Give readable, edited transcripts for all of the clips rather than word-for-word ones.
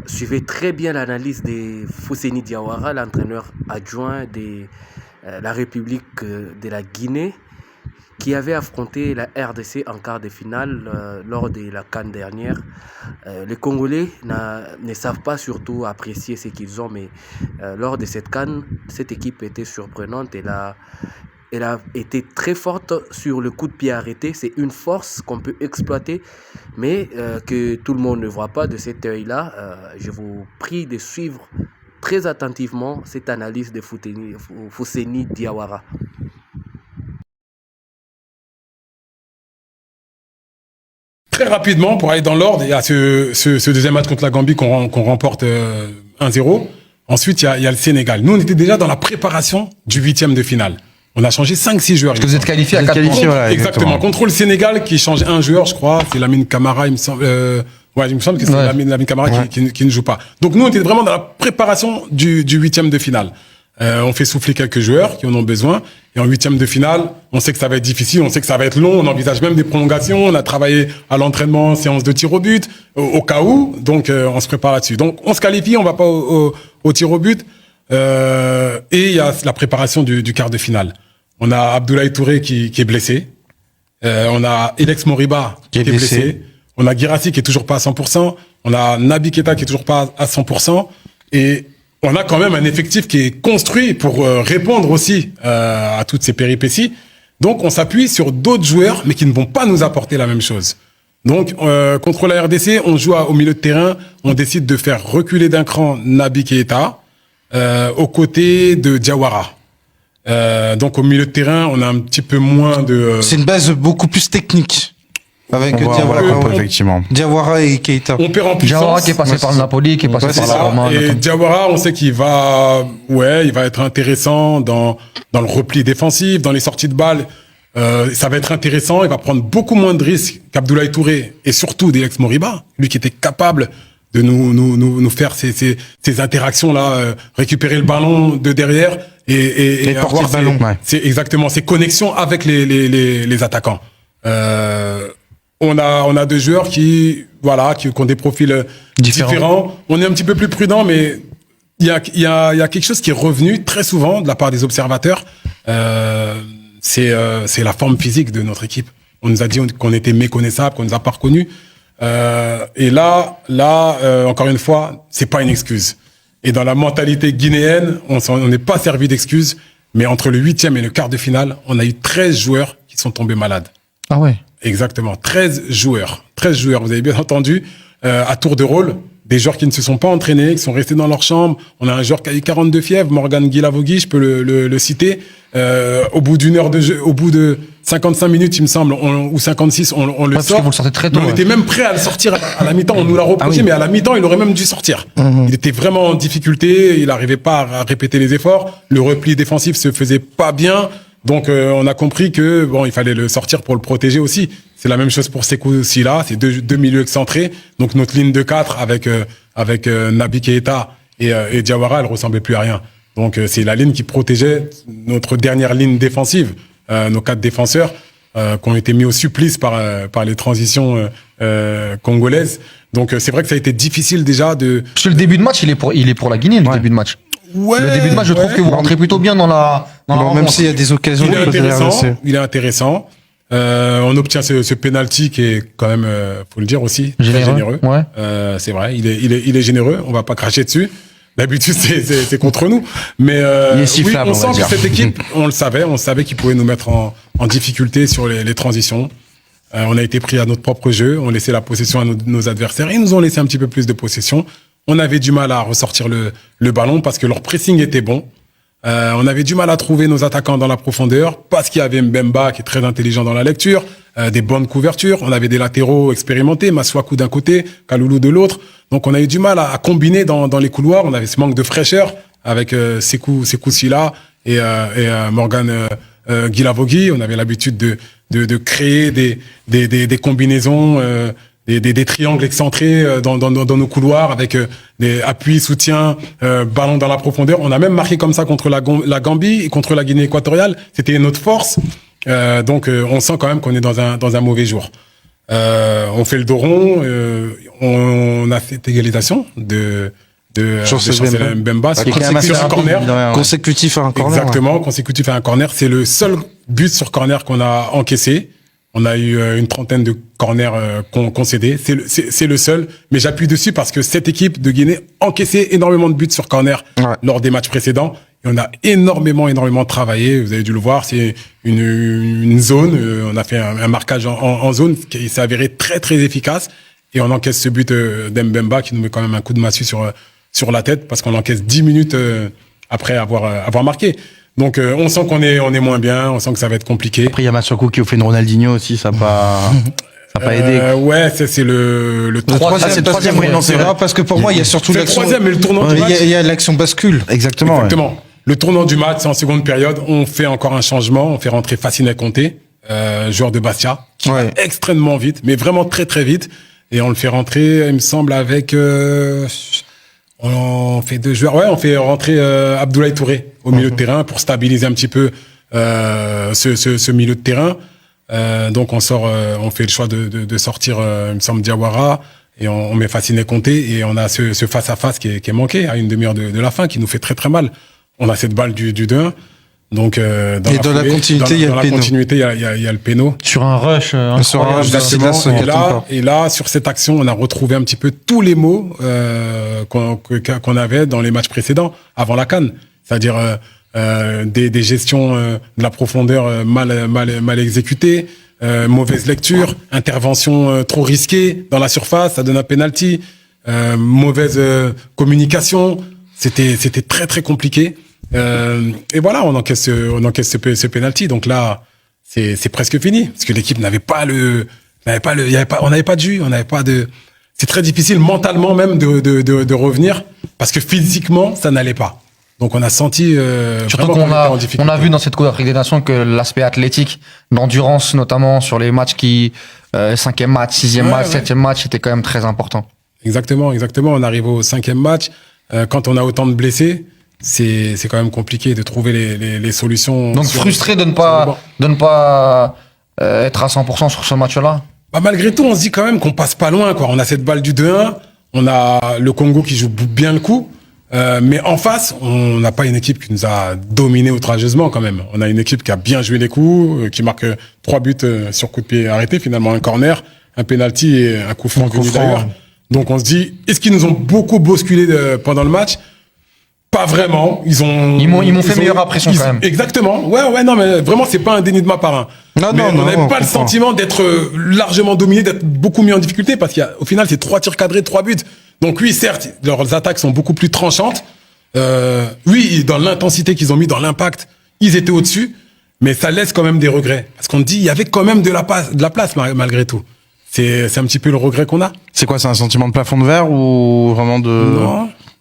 suivais très bien l'analyse de Fousseni Diawara, l'entraîneur adjoint de la République de la Guinée, qui avait affronté la RDC en quart de finale lors de la CAN dernière. Les Congolais ne savent pas surtout apprécier ce qu'ils ont, mais lors de cette CAN, cette équipe était surprenante. Elle a été très forte sur le coup de pied arrêté. C'est une force qu'on peut exploiter, mais que tout le monde ne voit pas de cet œil-là. Je vous prie de suivre très attentivement cette analyse de Fousseni Diawara. Très rapidement, pour aller dans l'ordre, il y a ce deuxième match contre la Gambie qu'on remporte 1-0. Ensuite, il y a le Sénégal. Nous, on était déjà dans la préparation du 8e de finale. On a changé 5-6 joueurs. Parce que vous êtes qualifié à 4 points. Voilà, exactement. Contre le Sénégal, qui change un joueur, je crois. C'est Lamine Camara, il me semble. Il me semble que c'est Lamine Camara qui ne joue pas. Donc nous, on était vraiment dans la préparation du 8e de finale. On fait souffler quelques joueurs qui en ont besoin. Et en 8e de finale, on sait que ça va être difficile, on sait que ça va être long, on envisage même des prolongations, on a travaillé à l'entraînement, séance de tir au but, au cas où, donc on se prépare là-dessus. Donc on se qualifie, on va pas au tir au but, et il y a la préparation du quart de finale. On a Abdoulaye Touré qui est blessé, on a Elex Moriba qui est blessé, on a Guirassy qui est toujours pas à 100%, on a Naby Keita qui est toujours pas à 100%, et on a quand même un effectif qui est construit pour répondre aussi à toutes ces péripéties. Donc, on s'appuie sur d'autres joueurs, mais qui ne vont pas nous apporter la même chose. Donc, contre la RDC, on joue au milieu de terrain. On décide de faire reculer d'un cran Naby Keita aux côtés de Diawara. Donc, au milieu de terrain, on a un petit peu moins de... C'est une base beaucoup plus technique. Avec effectivement. Diawara et Keita. On perd en puissance. Diawara qui est passé par le Napoli, qui est passé par la Roma. Et Diawara, on sait qu'il va, il va être intéressant dans le repli défensif, dans les sorties de balles. Ça va être intéressant. Il va prendre beaucoup moins de risques qu'Abdoulaye Touré et surtout d'Elex Moriba, lui qui était capable de nous faire ces interactions-là, récupérer le ballon de derrière et porter le ballon. C'est exactement ces connexions avec les attaquants. On a deux joueurs qui ont des profils différents. On est un petit peu plus prudent, mais il y a quelque chose qui est revenu très souvent de la part des observateurs. C'est la forme physique de notre équipe. On nous a dit qu'on était méconnaissable, qu'on nous a pas reconnus. Et là, encore une fois, c'est pas une excuse. Et dans la mentalité guinéenne, on n'est pas servi d'excuses. Mais entre le 8e et le quart de finale, on a eu 13 joueurs qui sont tombés malades. Ah ouais. Exactement. 13 joueurs. Vous avez bien entendu, à tour de rôle, des joueurs qui ne se sont pas entraînés, qui sont restés dans leur chambre. On a un joueur qui a eu 42 fièvres, Morgan Guilavogui, je peux le citer. Au bout d'une heure de jeu, au bout de 55 minutes, il me semble, ou 56, on le sort. Vous le sortez très tôt. On était même prêt à le sortir à la mi-temps. On nous l'a reproché, mais à la mi-temps, il aurait même dû sortir. Il était vraiment en difficulté. Il n'arrivait pas à répéter les efforts. Le repli défensif se faisait pas bien. Donc, on a compris que il fallait le sortir pour le protéger aussi. C'est la même chose pour Sékou Silla. C'est deux milieux excentrés. Donc, notre ligne de 4 avec Naby Keita et Diawara, elle ressemblait plus à rien. Donc, c'est la ligne qui protégeait notre dernière ligne défensive. Nos 4 défenseurs, qui ont été mis au supplice par les transitions, congolaises. Donc, c'est vrai que ça a été difficile déjà de... Parce que le début de match, il est pour la Guinée, le début de match. Ouais, le début de match, je trouve que vous rentrez plutôt bien dans la même s'il y a des occasions. Il est intéressant. On obtient ce penalty qui est quand même, faut le dire aussi, très généreux. Ouais. C'est vrai, il est généreux. On va pas cracher dessus. D'habitude, c'est contre nous. Mais oui, on sent que cette équipe, on savait qu'ils pouvaient nous mettre en difficulté sur les transitions. On a été pris à notre propre jeu. On laissait la possession à nos adversaires. Ils nous ont laissé un petit peu plus de possession. On avait du mal à ressortir le ballon parce que leur pressing était bon. On avait du mal à trouver nos attaquants dans la profondeur parce qu'il y avait Mbemba qui est très intelligent dans la lecture, des bonnes couvertures. On avait des latéraux expérimentés, Masuaku d'un côté, Kaloulou de l'autre. Donc on a eu du mal à combiner dans les couloirs. On avait ce manque de fraîcheur avec Sékou Silla et Morgan Guilavogui. On avait l'habitude de créer des combinaisons, des triangles excentrés dans nos couloirs avec des appuis, soutiens, ballons dans la profondeur. On a même marqué comme ça contre la Gambie et contre la Guinée équatoriale. C'était notre force. Donc on sent quand même qu'on est dans un mauvais jour. On fait le dos rond, on a cette égalisation de Chancel Mbemba Qui est quand même assez sur un rapide, corner. mine de rien, ouais. consécutif à un corner. Exactement, consécutif à un corner. C'est le seul but sur corner qu'on a encaissé. On a eu une trentaine de corners concédés. C'est le seul. Mais j'appuie dessus parce que cette équipe de Guinée encaissait énormément de buts sur corner lors des matchs précédents. Et on a énormément travaillé. Vous avez dû le voir. C'est une zone. On a fait un marquage en zone qui s'est avéré très efficace. Et on encaisse ce but d'Mbemba qui nous met quand même un coup de massue sur la tête parce qu'on encaisse 10 minutes après avoir marqué. Donc on sent qu'on est moins bien, on sent que ça va être compliqué. Après, il y a Massakou qui a fait une Ronaldinho aussi, ça n'a pas aidé. Ouais, c'est le troisième. c'est le troisième, oui, non, c'est vrai. Parce que pour moi, il y a surtout C'est le l'action. troisième, mais le tournant du match. Il y a l'action bascule. Exactement. Exactement. Le tournant du match, c'est en seconde période. On fait encore un changement. On fait rentrer Facine Conté, joueur de Bastia, qui va extrêmement vite, mais vraiment très vite. Et on le fait rentrer, il me semble, avec... on fait 2 joueurs. Ouais, on fait rentrer Abdoulaye Touré au milieu de terrain pour stabiliser un petit peu ce milieu de terrain. Donc on fait le choix de sortir, il me semble, Diawara, et on met Facine Conté, et on a ce face-à-face qui est manqué à une demi-heure de la fin, qui nous fait très mal. On a cette balle du 2-1. Donc, dans la continuité, il y a le péno. Sur un rush, et là, sur cette action, on a retrouvé un petit peu tous les mots qu'on avait dans les matchs précédents, avant la CAN. C'est-à-dire des gestions de la profondeur mal exécutées, mauvaise lecture, intervention trop risquée dans la surface, ça donne un penalty, mauvaise communication. C'était très compliqué. Et voilà, on encaisse ce penalty. Donc là, c'est presque fini parce que l'équipe on n'avait pas de jus, c'est très difficile mentalement même de revenir parce que physiquement ça n'allait pas. Donc on a senti surtout qu'on a vu dans cette Coupe d'Afrique des Nations que l'aspect athlétique, d'endurance notamment sur les matchs 5e match, 6e match, 7e match, c'était quand même très important. Exactement. On arrive au 5e match quand on a autant de blessés. C'est quand même compliqué de trouver les solutions. Donc frustré de ne pas être à 100% sur ce match-là. Bah malgré tout, on se dit quand même qu'on passe pas loin, quoi. On a cette balle du 2-1, on a le Congo qui joue bien le coup, mais en face, on n'a pas une équipe qui nous a dominé outrageusement quand même. On a une équipe qui a bien joué les coups, qui marque 3 buts sur coup de pied arrêté, finalement un corner, un penalty et un coup franc venu d'ailleurs. Donc on se dit, est-ce qu'ils nous ont beaucoup bousculé pendant le match? Pas vraiment. Ils m'ont fait meilleure impression quand même. Exactement. Ouais, non, mais vraiment, c'est pas un déni de ma part. Hein. Mais on n'avait pas le sentiment d'être largement dominé, d'être beaucoup mis en difficulté parce qu'au final, c'est 3 tirs cadrés, 3 buts. Donc oui, certes, leurs attaques sont beaucoup plus tranchantes. Oui, dans l'intensité qu'ils ont mis, dans l'impact, ils étaient au-dessus. Mais ça laisse quand même des regrets. Parce qu'on dit, il y avait quand même de la place malgré tout. C'est un petit peu le regret qu'on a. C'est quoi, c'est un sentiment de plafond de verre ou vraiment de...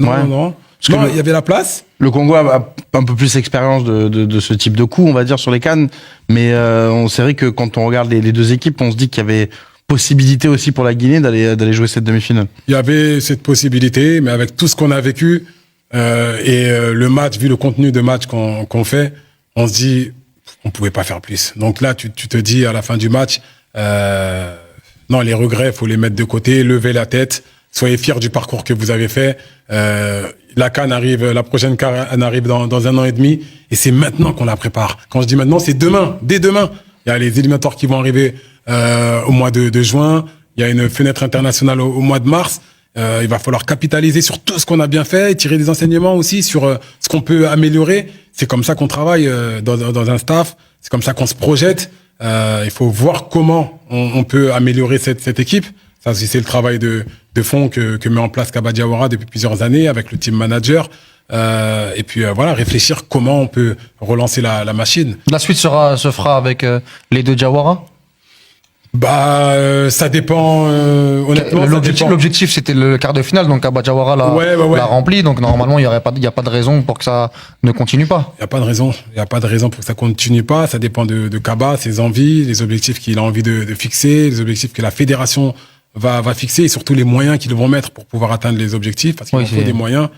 Non. Il y avait la place. Le Congo a un peu plus d'expérience de ce type de coup, on va dire, sur les CAN. Mais c'est vrai que quand on regarde les deux équipes, on se dit qu'il y avait possibilité aussi pour la Guinée d'aller jouer cette demi-finale. Il y avait cette possibilité, mais avec tout ce qu'on a vécu le match, vu le contenu de match qu'on fait, on se dit on pouvait pas faire plus. Donc là, tu te dis à la fin du match, non, les regrets, faut les mettre de côté, lever la tête. Soyez fiers du parcours que vous avez fait. La CAN arrive, la prochaine CAN arrive dans 1 an et demi, et c'est maintenant qu'on la prépare. Quand je dis maintenant, c'est demain, dès demain. Il y a les éliminatoires qui vont arriver au mois de juin. Il y a une fenêtre internationale au mois de mars. Il va falloir capitaliser sur tout ce qu'on a bien fait, et tirer des enseignements aussi sur ce qu'on peut améliorer. C'est comme ça qu'on travaille dans un staff. C'est comme ça qu'on se projette. Il faut voir comment on peut améliorer cette équipe. Ça, c'est le travail de fond que met en place Kaba Diawara depuis plusieurs années avec le team manager. Et puis voilà, réfléchir comment on peut relancer la machine. La suite se fera avec les deux Diawara. Ça dépend. Honnêtement, l'objectif c'était le quart de finale, donc Kaba Diawara l'a rempli. Donc normalement, il y a pas de raison pour que ça ne continue pas. Il y a pas de raison. Il y a pas de raison pour que ça continue pas. Ça dépend de Kaba, ses envies, les objectifs qu'il a envie de fixer, les objectifs que la fédération va fixer, et surtout les moyens qu'ils vont mettre pour pouvoir atteindre les objectifs, parce qu'il faut des moyens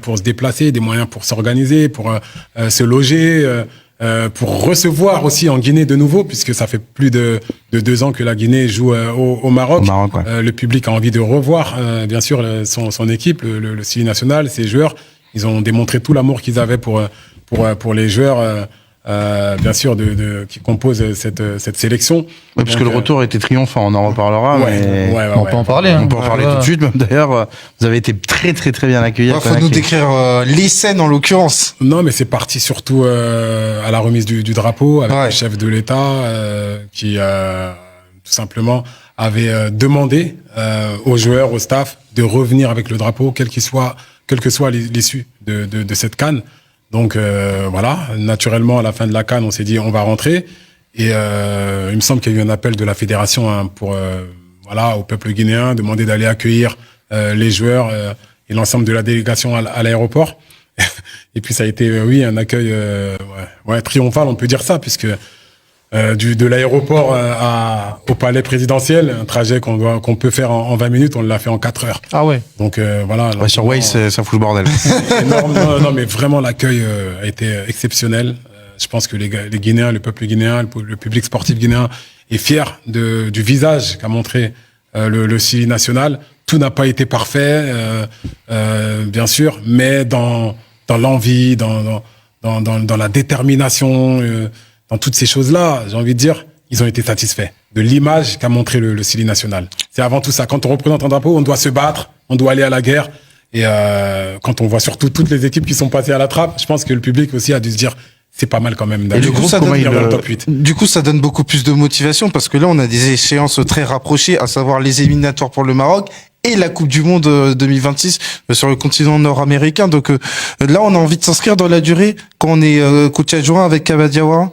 pour se déplacer, des moyens pour s'organiser, pour se loger, pour recevoir aussi en Guinée de nouveau, puisque ça fait plus de 2 ans que la Guinée joue au Maroc. Ouais. Le public a envie de revoir, bien sûr, son équipe, le Sili national, ses joueurs. Ils ont démontré tout l'amour qu'ils avaient pour les joueurs, bien sûr, qui composent cette sélection. Oui, parce que le retour était triomphant, on en reparlera. On peut en parler. On peut en parler tout de suite. Même d'ailleurs, vous avez été très très très bien accueillis. Il faut nous décrire les scènes en l'occurrence. Non, mais c'est parti surtout à la remise du drapeau avec le chef de l'État qui tout simplement avait demandé aux joueurs, au staff, de revenir avec le drapeau, quelle que soit l'issue de cette CAN. Donc voilà, naturellement à la fin de la CAN, on s'est dit on va rentrer. Et il me semble qu'il y a eu un appel de la fédération pour au peuple guinéen, demander d'aller accueillir les joueurs et l'ensemble de la délégation à l'aéroport. Et puis ça a été un accueil triomphal, on peut dire ça, puisque de l'aéroport au palais présidentiel, un trajet qu'on peut faire en 20 minutes, on l'a fait en 4 heures. Ah ouais. Donc voilà. Sur Waze, ça fout le bordel. Énorme. Non, mais vraiment l'accueil a été exceptionnel. Je pense que les Guinéens, le peuple guinéen, le public sportif guinéen est fier du visage qu'a montré le Sili national. Tout n'a pas été parfait, bien sûr, mais dans l'envie, dans la détermination, dans toutes ces choses-là, j'ai envie de dire, ils ont été satisfaits de l'image qu'a montré le Sili national. C'est avant tout ça. Quand on représente un drapeau, on doit se battre, on doit aller à la guerre. Et quand on voit surtout toutes les équipes qui sont passées à la trappe, je pense que le public aussi a dû se dire, c'est pas mal quand même d'aller du coup, ça dans le top 8. Du coup, ça donne beaucoup plus de motivation parce que là, on a des échéances très rapprochées, à savoir les éliminatoires pour le Maroc et la Coupe du Monde 2026 sur le continent nord-américain. Donc là, on a envie de s'inscrire dans la durée quand on est coach adjoint avec Kaba Diawara.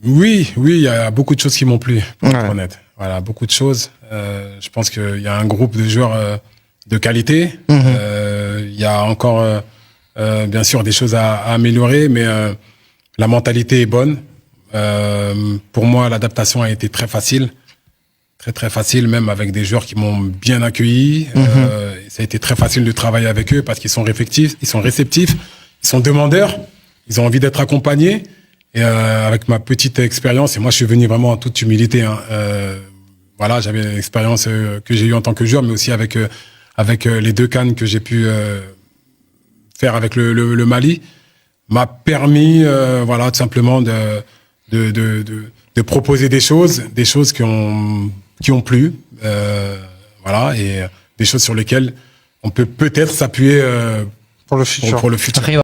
Oui, il y a beaucoup de choses qui m'ont plu, pour être honnête. Voilà, beaucoup de choses. Je pense qu'il y a un groupe de joueurs de qualité. Il y a encore, bien sûr, des choses à améliorer, mais la mentalité est bonne. Pour moi, l'adaptation a été très facile. Très, très facile, même avec des joueurs qui m'ont bien accueilli. Ça a été très facile de travailler avec eux parce qu'ils sont réceptifs, ils sont demandeurs, ils ont envie d'être accompagnés. Et avec ma petite expérience, et moi je suis venu vraiment en toute humilité, j'avais une expérience que j'ai eue en tant que joueur, mais aussi avec les 2 CAN que j'ai pu faire avec le Mali, m'a permis tout simplement de proposer des choses qui ont plu, et des choses sur lesquelles on peut peut-être s'appuyer pour le futur. Après, il